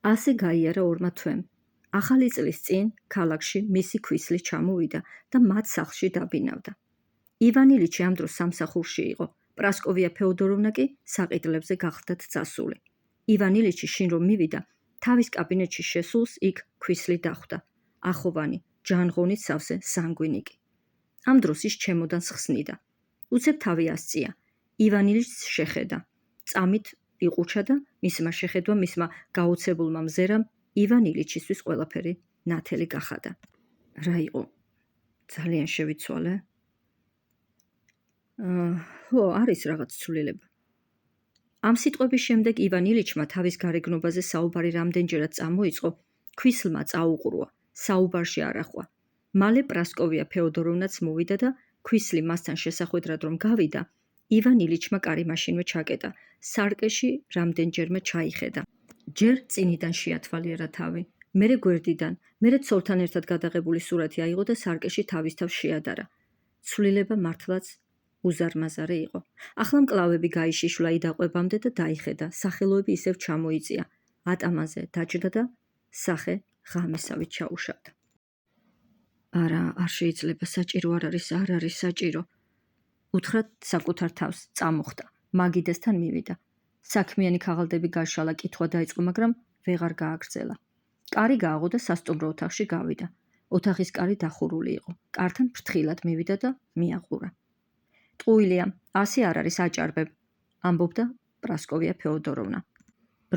ასე გაიარა ორმა თვემ. ახალი წლის წინ ქალაქში მისი ქვისლი ჩამოვიდა და მათ სახლში დაბინავდა. ივან ილიჩი ამ დროს სამსახურში იყო, პრასკოვია ფეოდოროვნა კი საყიდლებზე გახლდათ წასული. ივან ილიჩი შინ რომ მივიდა, თავის კაბინეტში შესულს იქ ქვისლი დახვდა. ახოვანი, ჯანღონით სავსე სანგვინიკი. ამ დროს ის ჩემოდანს ხსნიდა. უცებ თავი ასწია. ივან ილიჩს შეხედა. წამით იყუჩა და მისმა შეხედვა მისმა გაოცებულმა მზერამ ივან ილიჩისთვის ყველაფერი ნათელი გახადა. რა იყო? ძალიან შევიცვალე? ხო, არის რაღაც ცვლილება. ამ სიტყვების შემდეგ ივან ილიჩმა თავის გარეგნობაზე საუბარი რამდენჯერად წამოიწყო, ქვისლმა წაუყრუა, საუბარში არ ახვა. მალე პრასკოვია ფეოდოროვნაც მოვიდა და ქვისლი მასთან შესახვედრად რომ გავიდა, ივან ილიჩმა კარი მაშინვე ჩაკეტა, სარკეში რამდენჯერმე ჩაიხედა. ჯერ წინიდან შეათვალიერა თავი, მერე გვერდიდან, მერე ცოლთან ერთად გადაღებული სურათი აიღო და სარკეში თავის თავს შეადარა. ცვლილება მართლაც უზარმაზარი იყო. ახლა მკლავები გაიშიშვლა იდაყვებამდე და დაიხედა, სახელოები ისევ ჩამოიწია. ატამანზე დაჯდა და სახე ღამესავით ჩაუშავდა. არა, არ შეიძლება, საჭირო არ არის საჭირო. უთხრა საკუთარ თავს, წამოხდა, მაგიდასთან მივიდა. საქმიანი ქაღალდები გაშალა, კითხვა დაიწყო, მაგრამ ვეღარ გააგრძელა. კარი გააღო და სასტუმრო ოთახში გავიდა. ოთახის კარი დახურული იყო. კართან ფრთხილად მივიდა და მიაყურა. ტყუილია, ასე არ არის, აჭარბებ, ამბობდა პრასკოვია ფეოდოროვნა.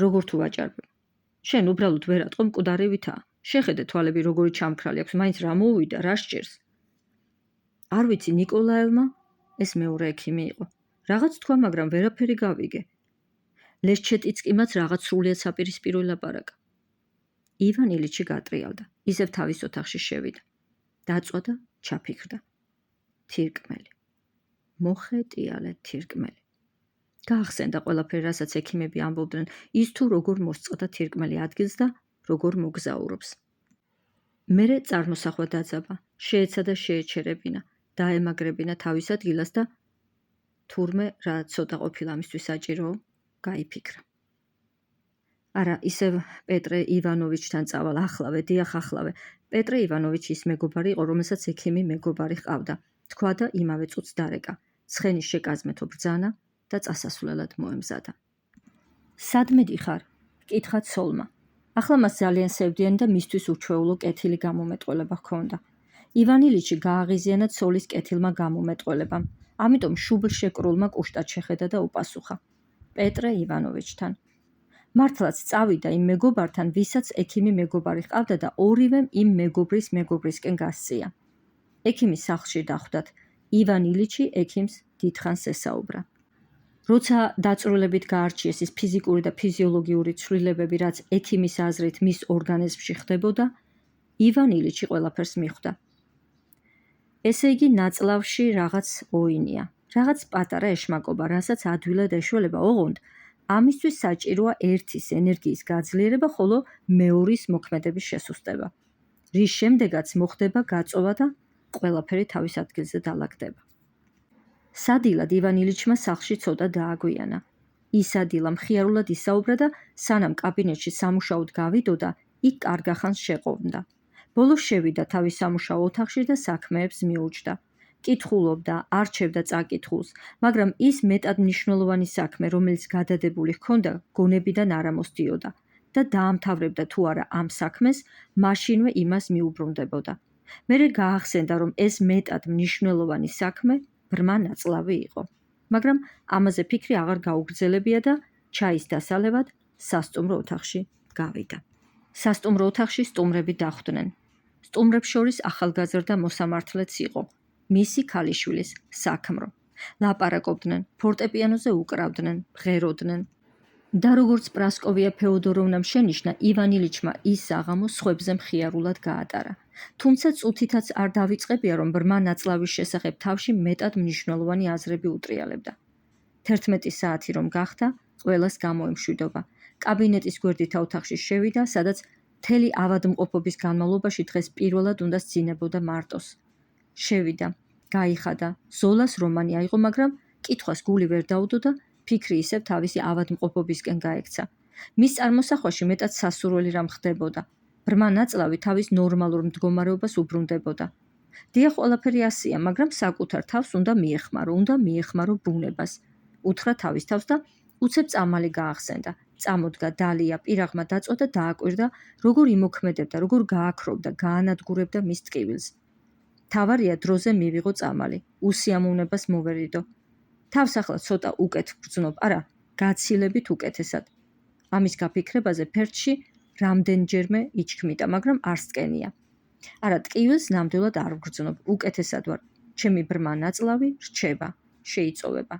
როგორ თუ ვაჭარბებ? შენ უბრალოდ ვერ ატყო მკვდარივითაა. შეხედე თვალები როგორი ჩამქრალი აქვს, მაინც რა მოუვიდა, რა სჭირს? არ ვიცი, ნიკოლაევმა, ეს მეორე ექიმი იყო. რაღაც თქვა, მაგრამ ვერაფერი გავიგე. ლეშჩეტიცკიმაც რაღაც სრულიად საპირისპირო ლაპარაკა. ივან ილიჩი გატრიალდა, ისევ თავის ოთახში შევიდა. დაწვა და ჩაფიქრდა. თირკმელი. მოხეტიალე თირკმელი. გაახსენდა ყველაფერი, რასაც ექიმები ამბობდნენ, ის თუ როგორ მოსწყდა თირკმელი ადგილს და როგორ მოგზაურობს. მერე წარმოსახვა დაძაბა, შეეცა და შეეჩერებინა, დაემაგრებინა თავის ადგილას და თურმე რა ცოტა ყოფილა ამისთვის საჭირო, გაიფიქრა. არა, ისევ პეტრე ივანოვიჩთან წავალ, ახლავე, დიახ, ახლავე. პეტრე ივანოვიჩი ის მეგობარი იყო, რომელსაც ექიმი მეგობარი ჰყავდა. თქვა და იმავე წუთს დარეკა. ცხენის შეკაზმეთო ბრძანა და წასასვლელად მოემზადა. სადმე დიხარ? ჰკითხა ცოლმა. ახლა მას ძალიან სევდიან და მისთვის უჩვეულო კეთილი გამომეტყველება ჰქონდა. ივან ილიჩი გააღიზიანა ცოლის კეთილმა გამომეტყველებამ, ამიტომ შუბლშეკრულმა კუშტად შეხედა და უპასუხა. პეტრე ივანოვიჩთან. მართლაც წავიდა იმ მეგობართან, ვისაც ექიმი მეგობარი ჰყავდა და ორივემ იმ მეგობრის მეგობრისკენ გასწია. ექიმის სახლში დახვდათ. ივან ილიჩი ექიმს დიდხანს ესაუბრა. როცა დაწვრილებით გაარჩიეს ის ფიზიკური და ფიზიოლოგიური ცვლილებები, რაც ექიმის აზრით მის ორგანიზმში ხდებოდა, ივან ილიჩი ყველაფერს მიხვდა. ესე იგი, ნაწლავში რაღაც ოინია, რაღაც პატარა ეშმაკობა, რასაც ადვილად ეშველება, ოღონდ ამისთვის საჭიროა ერთის ენერგიის გაძლიერება, ხოლო მეორის მოქმედების შესუსტება, რის შემდეგაც მოხდება გაწოვა და ყველაფერი თავის ადგილზე დალაგდება. სადილად ივან ილიჩმა სახლში ცოტა დააგვიანა. ისადილა მხიარულად ისაუბრა და სანამ კაბინეტში სამუშაოდ გავიდოდა, იქ კარგახანს შეყოვნდა. ბოლოს შევიდა თავის სამუშაო ოთახში და საქმეებს მიუჯდა. კითხულობდა, არჩევდა წაკითხულს, მაგრამ ის მეტად მნიშვნელოვანი საქმე, რომელიც გადადებული ჰქონდა, გონებიდან არ ამოსდიოდა და დაამთავრებდა თუ არა ამ საქმეს, მაშინვე იმას მიუბრუნდებოდა. მერე გაახსენდა, რომ ეს მეტად მნიშვნელოვანი საქმე ბრმა ნაწლავი იყო. მაგრამ ამაზე ფიქრი აღარ გაუგრძელებია და ჩაის დასალევად სასტუმრო ოთახში გავიდა. სასტუმრო ოთახში სტუმრები დახვდნენ. სტუმრებს შორის ახალგაზრდა მოსამართლეც იყო. მისი ქალიშვილის საქმრო. ლაპარაკობდნენ, ფორტეპიანოზე უკრავდნენ, ღეროდნენ. და როგორც პრასკოვია ფეოდოროვნამ შენიშნა, ივან ილიჩმა ის საღამო სხვებზე მხიარულად გაატარა. თუმცა წუთითაც არ დავიწყებია, რომ ბრმა ნაწლავის შესახებ თავში მეტად მნიშვნელოვანი აზრები უტრიალებდა. 11 საათი რომ გახდა, ყველას გამოემშვიდობა. კაბინეტის გვერდითა ოთახში შევიდა, სადაც მთელი ავადმყოფობის განმავლობაში დღეს პირველად უნდა სძინებოდა მარტოს. შევიდა, გაიხადა, ზოლას რომანი აიღო, მაგრამ კითხვას გული ვერ დაუდო და ფიქრი ისევ თავისი ავადმყოფობისკენ გაექცა. მის წარმოსახვაში მეტად სასურველი რამ ხდებოდა. ბრმა ნაწლავი თავის ნორმალურ მდგომარეობას უბრუნდებოდა. დიახ, ყველაფერი ასია, მაგრამ საკუთარ თავს უნდა მიეხმარო ბუნებას. უთხრა თავის თავს და უცებ წამალი გაახსენდა. წამოდგა, დალია, პირაღმა დაწვა და დააკვირდა, როგორ იმოქმედებდა, როგორ გააქრობდა, გაანადგურებდა მის ტკივილს. თავარია დროზე მივიღო წამალი, უსიამოვნებას მოვერიდო. თავს ახლა ცოტა უკეთ ვგრძნობ, არა, გაცილებით უკეთესად. ამის გაფიქრებაზე ფერდში რამდენჯერმე იჩქმიდა, მაგრამ არც ტკენია. არა, ტკივილს ნამდვილად არ ვგრძნობ, უკეთესად ვარ. ჩემი ბრმა ნაწლავი რჩება, შეიწოვება.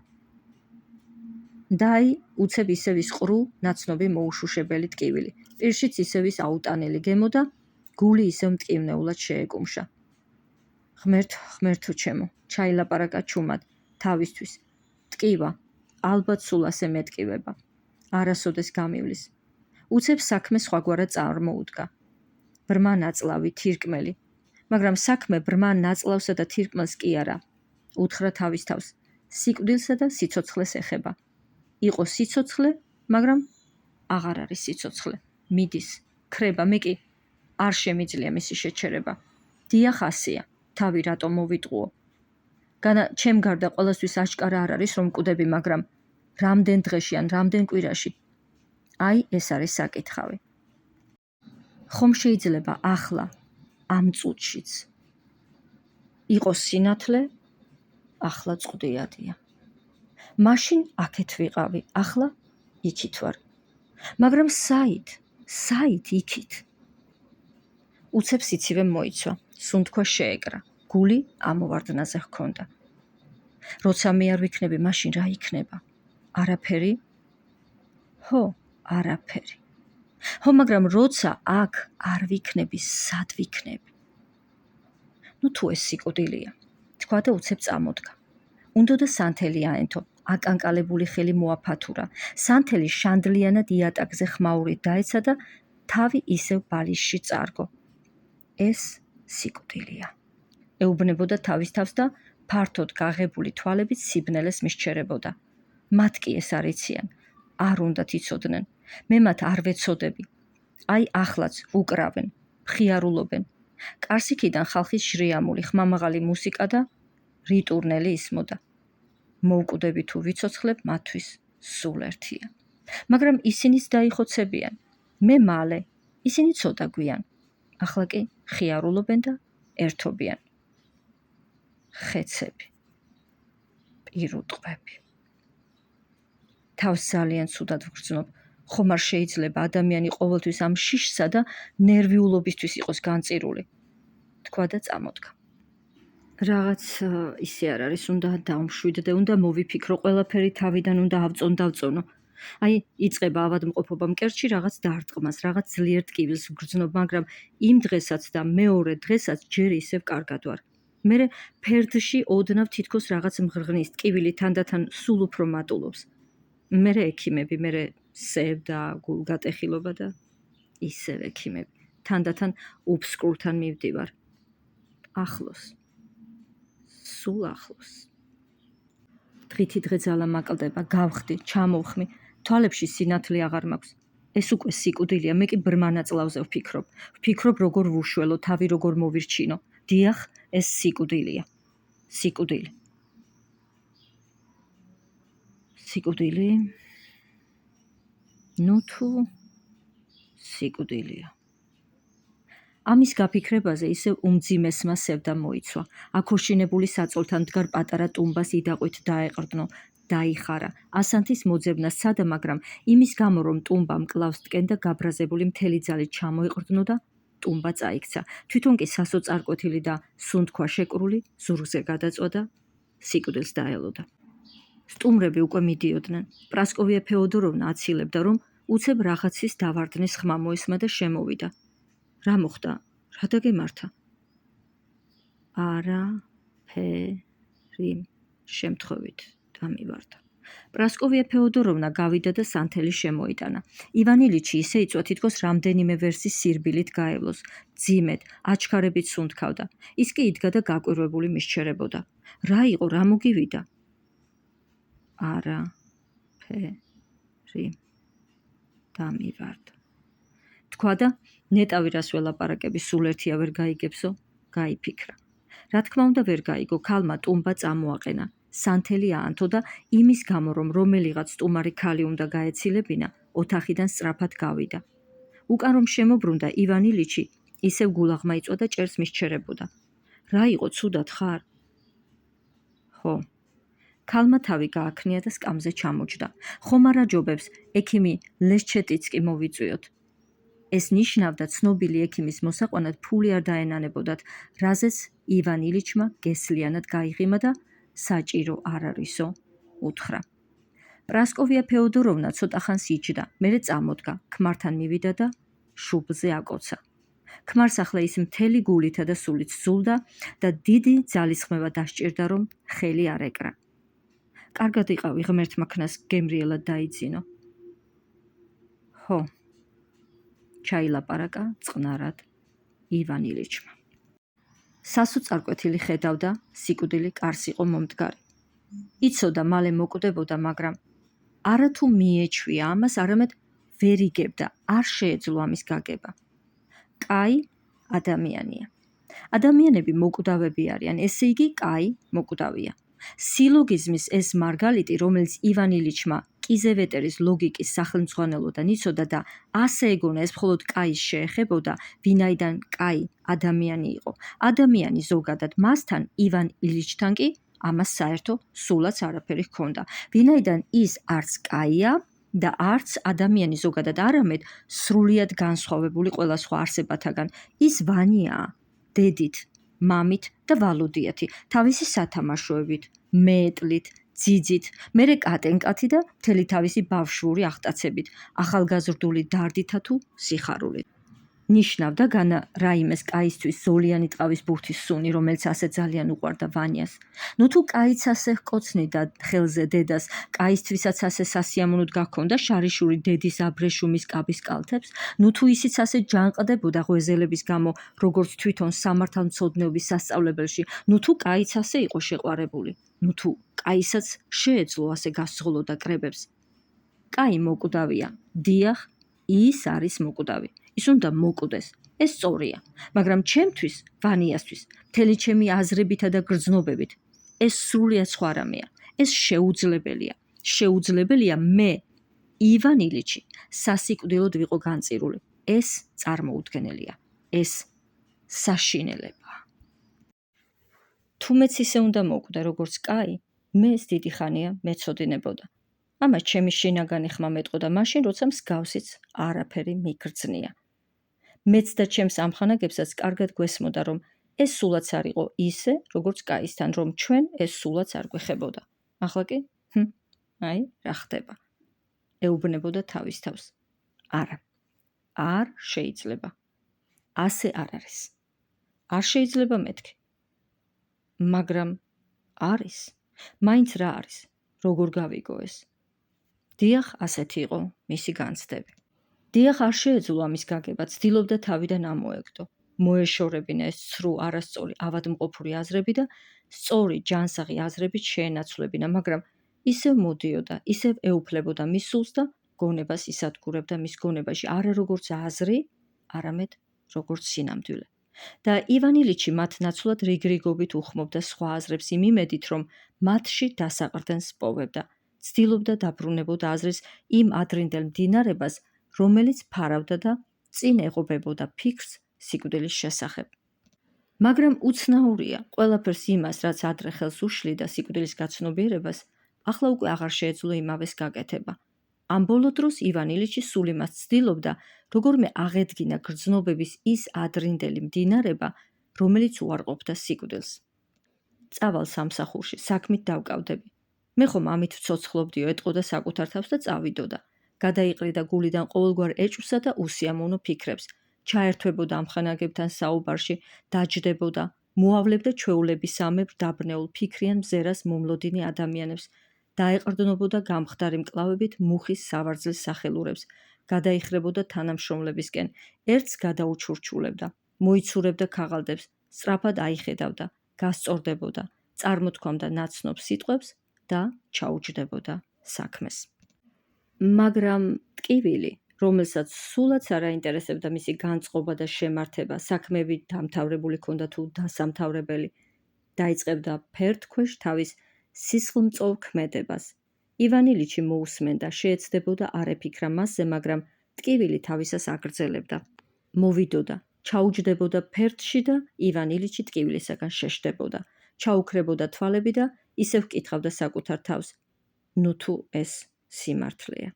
დაი, უცებ ისევ ის ყრუ, ნაცნობი მოუშუშებელი ტკივილი. პირშიც ისევ ის აუტანელი გემო და გული ისევ მტკივნეულად შეეკუმშა. ღმერთო ჩემო, ჩაილაპარაკა ჩუმად, თავისთვის. ტკივა, ალბათ სულ ასე მეტკივება. არასოდეს გამივლის. უცებ საქმე სხვაგვარად წარმოუდგა. ბრმა ნაწლავი, თირკმელი. მაგრამ საქმე ბრმა ნაწლავსა და თირკმელს კი არა. უთხრა თავის თავს, სიკვდილსა და სიცოცხლეს ეხება. იყო სიცოცხლე, მაგრამ აღარ არის სიცოცხლე. მიდის, ქრება, მე კი არ შემიძლია მისი შეჩერება. დიახ, ასია, თავი რატომ მოვიტყუო? განა ჩემ გარდა ყველასთვის აჩკარა არ არის რომ მკვდები, მაგრამ რამდენ დღეში ან რამდენ კვირაში? აი, ეს არის საკითხავი. ხომ შეიძლება ახლა, ამ წუთშიც იყოს სინათლე, ახლა წვდიადია. მაშინ აქეთ ვიყავი, ახლა იქით ვარ. მაგრამ საით იქით? უცებ სიცივე მოიცვა, სუნთქვა შეეკრა, გული ამოვარდნაზე ჰქონდა. როცა მე არ ვიქნები, მაშინ რა იქნება? არაფერი? ჰო, არაფერი. ხო, მაგრამ როცა აქ არ ვიქნები, სად ვიქნები? თუ ეს სიკვდილია, თქვა და უცებ წამოდგა. უნდოდა სანთელი აენთო, აკანკალებული ხელი მოაფათურა. სანთელი შანდლიანად იატაკზე ხმაურით დაეცა და თავი ისევ ბალიშში წარგო. ეს სიკვდილია. ეუბნებოდა თავის თავს და ფართოდ გაღებული თვალებით სიბნელეს მისჩერებოდა. მათ კი ეს არ იციან, არ უნდათ იცოდნენ. მე მათ არ ვეცოდები. აი ახლაც უკრავენ, მხიარულობენ. კარსიქიდან ხალხის შრიამული, ხმამაღალი მუსიკა და რიტურნელი ისმოდა. მოვკვდები თუ ვიცოცხლებ, მათთვის სულ ერთია. მაგრამ ისინიც დაიხოცებიან. მე მალე, ისინი ცოტა გვიან. ახლა კი ხიარულობენ და ერთობიან. ხეცები, პირუტყვები. თავს ძალიან ცუდად ვგრძნობ. ხომ არ შეიძლება ადამიანი ყოველთვის ამ შიშსა და ნერვიულობისთვის იყოს განწირული. თქვა და წამოდგა. რაღაც ისე არ არის, უნდა დავმშვიდდე, უნდა მოვიფიქრო, ყველაფერი თავიდან უნდა დავწონო. აი, იწყება ავადმყოფობა მკერდში, რაღაც დარტყმას, რაღაც ძლიერ ტკივილს ვგრძნობ, მაგრამ იმ დღესაც და მეორე დღესაც ჯერ ისევ კარგად ვარ. მერე ფერდში ოდნავ თითქოს რაღაც მღრღნის, ტკივილი თანდათან სულ უფრო მატულობს. მერე ექიმები, მერე სევდა, გულგატეხილობა და ისევ ექიმები. თანდათან უფსკულთან მივდივარ. ახლოს. სულ ახლოს. დღითი დღე ძალა მაკლდება, გავხდი, ჩამოვხმი, თვალებში სინათლე აღარ მაქვს. ეს უკვე სიკვდილია, მე კი ბრმა ნაწლავზე ვფიქრობ. ვფიქრობ როგორ ვუშველო, თავი როგორ მოვირჩინო. დიახ, ეს სიკვდილია. სიკვდილი. სიკვდილი? ნუ თუ სიკვდილია. ამის გაფიქრებაზე ისევ უმძიმესმა სევდა მოიცვა. აქორშინებული საწოლთან მდგარ პატარა ტუმბას იდაყვით დაეყრდნო, დაიხარა. ასანთის მოძებნა სცადა, მაგრამ იმის გამო, რომ ტუმბა მკლავს ტკენდა, გაბრაზებული მთელი ძალით ჩამოეყრდნო და ტუმბა წაიქცა. თვითონ კი სასოწარკვეთილი და სუნთქვა შეკრული ზურგზე გადაწვა და სიკვდილს დაელოდა. სტუმრები უკვე მიდიოდნენ. პრასკოვია ფეოდოროვნა აცილებდა, რომ უცებ რაღაცის დავარდნის ხმა მოესმა და შემოვიდა. რა მოხდა? რა დაგემართა? არაფერი შემთხვევით დამივარდა. პრასკოვია ფეოდოროვნა გავიდა და სანთელი შემოიტანა. ივან ილიჩი ისე იწვა, თითქოს რამდენიმე ვერსის სირბილით გაევლოს. ძიმედ, აჩქარებით სუნთქავდა. ის კი იდგა და გაკვირვებული მისჩერებოდა. რა იყო, რა მოგივიდა? არაფერი. დამივარდა. თქვა და ნეტავი რას ველაპარაკები სულ ერთია ვერ გაიგებსო, გაიფიქრა. რა თქმა უნდა ვერ გაიგო, ქალმა ტუმბა წამოაყენა, სანთელი აანთო და იმის გამო რომ რომელიღაც სტუმარი ქალი უნდა გაეცილებინა, ოთახიდან სწრაფად გავიდა. უკან რომ შემობრუნდა ივან ილიჩი ისევ გულაღმა იწვა და ჭერს მისჩერებოდა. რა იყო, ცუდად ხარ? ხო. ქალმა თავი გააქნია და სკამზე ჩამოჯდა. ხომ არა ჯობებს ექიმი ლესჩეტიცკი მოვიწვიოთ. ეს ნიშნავდა ცნობილი ექიმის მოსაყვანად ფული არ დაენანებოდათ, რაზეც ივან ილიჩმა გესლიანად გაიღიმა და საჭირო არ არისო, უთხრა. პრასკოვია ფეოდოროვნა ცოტა ხანს იჯდა, მერე წამოდგა, ქმართან მივიდა და შუბლზე აკოცა. ქმარს ახლა ის მთელი გულითა და სულით ზულდა და დიდი ძალისხმევა დასჭირდა, რომ ხელი არ ეკრა. კარგად იყავი ღმერთმა ქნას გემრიელად დაიძინო. ხო. ჩაილაპარაკა წყნარად ივან ილიჩმა. სასოწარკვეთილი ხედავდა, სიკვდილი კარს იყო მომდგარი. იცოდა მალე მოკვდებოდა, მაგრამ არა თუ მიეჩვია ამას, არამედ ვერ იგებდა, არ შეეძლო ამის გაგება. კაი ადამიანია. ადამიანები მოკვდავები არიან, ესე იგი კაი მოკვდავია. სილოგიზმის ეს მარგალიტი, რომელიც ივან ილიჩმა კიზევეტერის ლოგიკის სახელმძღვანელოდან იცოდა და ასე ეგონა ეს მხოლოდ კაის შეეხებოდა, ვინაიდან კაი ადამიანი იყო. ადამიანი ზოგადად მასთან, ივან ილიჩთან კი ამას საერთო სულაც არაფერი ჰქონდა. ვინაიდან ის არც კაია და არც ადამიანი ზოგადად არამედ სრულიად განსხვავებული ყველა სხვა არსებათაგან. ის ვანიაა, დედით, მამით და ვალოდიათი, თავისი სათამაშოებით, მეტლით, ძიძით, მერე კატენკათი და მთელი თავისი ბავშვური ახტაცებით, ახალგაზრდული დარდითა თუ სიხარულით. ნიშნავდა განა რაიმეს კაისთვის ზოლიანი ტყავის ბურთის სუნი, რომელიც ასე ძალიან უყვარდა ვანიას. ნუ თუ კაიც ასე ჰკოცნიდა ხელზე დედას, კაისთვისაც ასე სასიამოვნოდ გაქონდა შარიშური დედის აბრეშუმის კაბის კალთებს, ნუ თუ ისიც ასე ჯანყდებოდა ღვეზელების გამო, როგორც თვითონ სამართალმცოდნეობის სასწავლებელში, ნუ თუ კაიც ასე იყო შეყვარებული, ნუ თუ კაისაც შეეძლო ასე გასცღოლოდა კრებებს. კაი მოკვდავია, დიახ, ის არის მოკვდავი. ის უნდა მოკვდეს, ეს სწორია, მაგრამ ჩემთვის, ვანიასთვის, მთელი ჩემი აზრებითა და გრძნობებით, ეს სრულიად სხვა რამეა, ეს შეუძლებელია. შეუძლებელია მე, ივან ილიჩი, სასიკვდილოდ ვიყო განწირული. ეს წარმოუდგენელია, ეს საშინელებაა. თუ მეც ისე უნდა მოკვდე, როგორც კაი, მე ეს დიდი ხანია მეცოდინებოდა. ამას ჩემი შინაგანი ხმა მეტყოდა მაშინ, როცა მსგავსიც არაფერი მიგრძნია. მეც და ჩემს ამხანაგებსაც კარგად გვესმოდა, რომ ეს სულაც არ იყო ისე, როგორც კაისთან, რომ ჩვენ ეს სულაც არ გვეხებოდა. ახლა კი? აი, რა ხდება? ეუბნებოდა თავის თავს. არა, არ შეიძლება. ასე არ არის. არ შეიძლება მეთქი. მაგრამ არის. მაინც რა არის? როგორ გავიგო ეს? დიახ, ასეთი იყო მისი განცდები. დიახ, არ შეეძლო ამის გაგება, ცდილობდა თავიდან ამოეგდო. მოეშორებინა ეს ცრუ, არასწორი, ავადმყოფური აზრები და სწორი, ჯანსაღი აზრებით შეენაცვლებინა, მაგრამ ისევ მოდიოდა, ისევ ეუფლებოდა მის სულს და გონებას ისადგურებდა მის გონებაში, არა როგორც აზრი, არამედ როგორც სინამდვილე. და ივან ილიჩი მათ ნაცვლად რიგრიგობით უხმობდა სხვა აზრებს იმ იმედით, რომ მათში დასაყრდენს პოვებდა. ცდილობდა დაბრუნებოდა აზრის იმ ადრინდელ მდინარებას, რომელიც ფარავდა და წინ ეღობებოდა ფიქრს სიკვდილის შესახებ. მაგრამ უცნაურია, ყველაფერს იმას, რაც ადრე ხელს უშლიდა სიკვდილის გაცნობიერებას, ახლა უკვე აღარ შეეძლო იმავეს გაკეთება. ამ ბოლო დროს ივან ილიჩი სულ იმას ცდილობდა, როგორმე აღედგინა გრძნობების ის ადრინდელი მდინარება, რომელიც უარყოფდა სიკვდილს. წავალ სამსახურში, საქმით დავკავდები. მე ხომ ამით ვცოცხლობდიო, ეტყოდა საკუთარ თავს და წავიდოდა. გადაიყრიდა გულიდან ყოველგვარ ეჭვსა და უსიამოვნო ფიქრებს. ჩაერთვებოდა ამხანაგებთან საუბარში, დაჯდებოდა, მოავლებდა ჩვეულებისამებრ დაბნეულ ფიქრიან მზერას მომლოდინი ადამიანებს, დაეყრდნობოდა გამხდარი მკლავებით მუხის სავარძლის სახელურებს, გადაიხრებოდა თანამშრომლებისკენ, ერთს გადაუჩურჩულებდა, მოიცურებდა ქაღალდებს, სწრაფად აიხედავდა, გასწორდებოდა, წარმოთქვამდა ნაცნობ სიტყვებს და ჩაუჯდებოდა საქმეს. მაგრამ ტკივილი, რომელსაც სულაც არ აინტერესებდა მისი განწყობა და შემართება, საქმეები დამთავრებული ჰქონდა თუ დასამთავრებელი. დაიწყებდა ფერდქვეშ თავის სისხლმწოვ ქმედებას. ივან ილიჩი მოусმენდა, შეეცდებოდა არ ეფიქრა მასზე, მაგრამ ტკივილი თავისას აგრძელებდა. მოვიდოდა, ჩაუჯდებოდა ფერდში და ივან ილიჩი ტკივილისაგან შეშდებოდა. ჩაუქრებოდა თვალები და ისევ ჰკითხავდა საკუთარ თავს: ნუ თუ ეს სიმართლეა.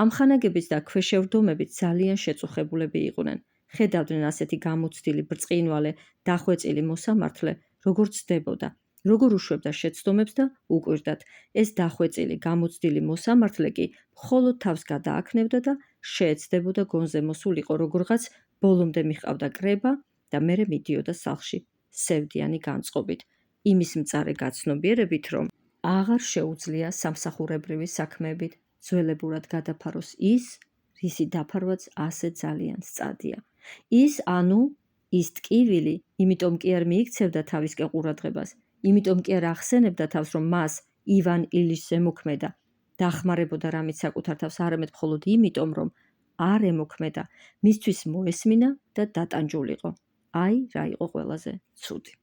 ამ ხანაგების და ქვეშევრდომებით ძალიან შეწუხებულები იყვნენ. ხედავდნენ ასეთი გამოცდილი, ბრწყინვალე, დახვეწილი მოსამართლე, როგორ ცდებოდა, როგორ უშვებდა შეცდომებს და უკვირდათ. ეს დახვეწილი, გამოცდილი მოსამართლე კი მხოლოდ თავს გადააქნევდა და შეეცდებოდა გონზე მოსულიყო, როგორღაც ბოლომდე მიჰყავდა კრება და მერე მიდიოდა სახლში სევდიანი განწყობით, იმის მწარე გაცნობიერებით, რომ აღარ შეუძლია სამსახურებრივი საქმეებით ძველებურად გადაფაროს ის, რისი დაფარვაც ასე ძალიან სწადია. ის ტკივილი, იმიტომ კი არ მიიქცევდა თავისკენ ყურადღებას, იმიტომ კი არ ახსენებდა თავს, რომ მას ივან ილიჩს ემოქმედა, დახმარებოდა რამით საკუთარ თავს, არამედ მხოლოდ იმიტომ, რომ არ ემოქმედა, მისთვის მოესმინა და დატანჯულიყო. აი, რა იყო ყველაზე ცუდი.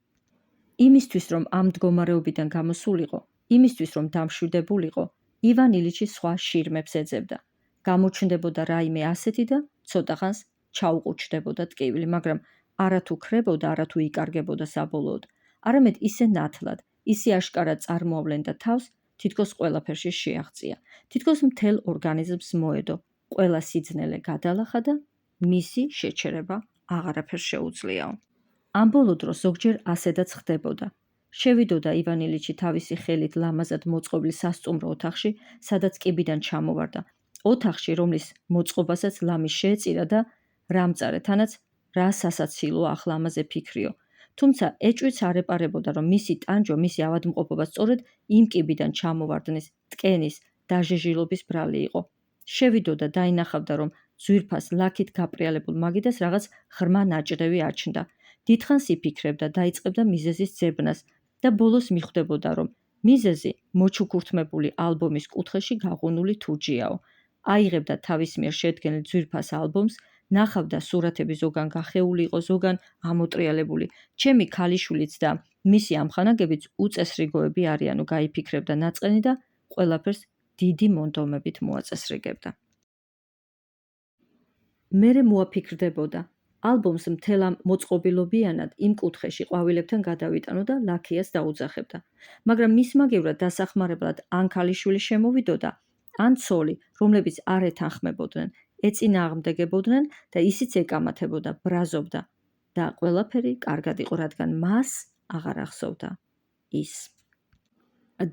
იმისთვის, რომ ამ მდგომარეობიდან გამოსულიყო, იმისთვის, რომ დამშვიდებულიყო, ივან ილიჩი სხვა შირმებს ეძებდა. გამოჩნდებოდა რაიმე ასეთი და ცოტახანს ჩაუყუჩდებოდა ტკივილი, მაგრამ არათუ ქრებოდა, არათუ იკარგებოდა საბოლოოდ, არამედ ისე ნათლად, ისე აშკარად წარმოავლენდა თავს, თითქოს ყველაფერში შეაღწია, თითქოს მთელ ორგანიზმს მოედო, ყველა სიძნელე გადალახა და მისი შეჩერება აღარაფერს შეუძლიაო. ამ ბოლო დროს ზოგჯერ ასედაც ხდებოდა. შევიდოდა ივან ილიჩი თავისი ხელით ლამაზად მოწყობილ სასტუმრო ოთახში, სადაც კიბიდან ჩამოვარდა. ოთახში, რომლის მოწყობასაც ლამი შეეწირა და რამწარე თანაც რა სასაცილოა ახლა ამაზე ფიქრიო. თუმცა ეჭვიც არ ეპარებოდა, რომ მისი ტანჯვა, მისი ავადმყოფობა სწორედ იმ კიბიდან ჩამოვარდნის, ტკენის, დაჟეჟილობის ბრალი იყო. შევიდოდა, დაინახავდა, რომ ძვირფას ლაქით გაპრიალებულ მაგიდას რაღაც ღრმა ნაჭდევი აჩნდა. დიდხანს იფიქრებდა, დაიწყებდა მიზეზის ძებნას და ბოლოს მიხვდებოდა, რომ მიზეზი მოჩუქურთმებული ალბომის კუთხეში გაღუნული თუჯიაო. აიღებდა თავის მიერ შედგენილ ძვირფას ალბომს, ნახავდა სურათები ზოგან გახეული იყო, ზოგან ამოტრიალებული. ჩემი ქალიშვილიც და მისი ამხანაგებიც უწესრიგოები არიანო, გაიფიქრებდა ნაწყენი და ყველაფერს დიდი მონდომებით მოაწესრიგებდა. მერე მოაფიქრდებოდა. ალბომს მთელ ამ მოწყობილობიანად იმ კუთხეში ყვავილებთან გადავიტანო და ლაქიას დაუძახებდა. მაგრამ მის მაგევრად დასახმარებლად ან ქალიშვილი შემოვიდოდა, ან ცოლი, რომლებიც არ ეთანხმებოდნენ, ეწინააღმდეგებოდნენ და ისიც ეკამათებოდა, ბრაზობდა და ყველაფერი კარგად იყო, რადგან მას აღარ ახსოვდა ის.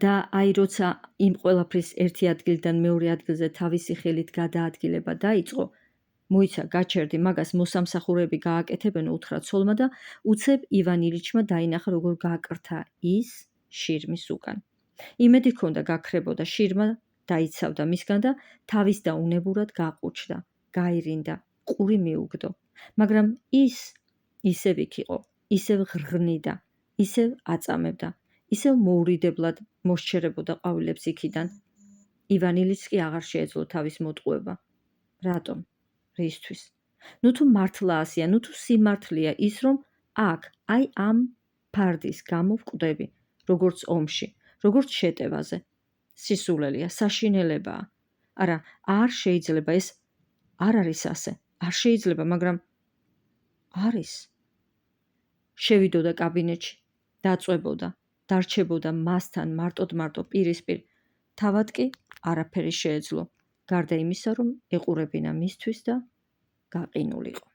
და აი როცა იმ ყველაფრის ერთი ადგილიდან მეორე ადგილზე თავისი ხელით გადაადგილება დაიწყო, მოიცა გაჩერდი, მაგას მოსამსახურეები გააკეთებენ, უთხრა ცოლმა და უცებ ივან ილიჩმა დაინახა, როგორ გაკრთა ის შირმის უკან. იმედი ჰქონდა გაქრებოდა, შირმა დაიცავდა მისგან და თავის დაუნებურად გაყუჩდა, გაირინდა, ყური მიუგდო. მაგრამ ის ისევ იქ იყო, ისევ ღრღნიდა, ისევ აწამებდა, ისევ მოურიდებლად მოსჩერებოდა ყვავილებს იქიდან. ივან ილიჩს კი აღარ შეეძლო თავის მოტყუება. რატომ? რისთვის? ნუ თუ მართლა ასია, ნუ თუ სიმართლეა ის, რომ აქ, აი ამ ფარდის გამო ვკვდები, როგორც ომში, როგორც შეტევაზე. სისულელია, საშინელებაა. არა, არ შეიძლება, ეს არ არის ასე. არ შეიძლება, მაგრამ არის. შევიდოდა კაბინეტში, დაწვებოდა, დარჩებოდა მასთან მარტოდ პირისპირ. თავად კი არაფერი შეეძლო, გარდა იმისა, რომ ეყურებინა მისთვის და გაყინულიყო.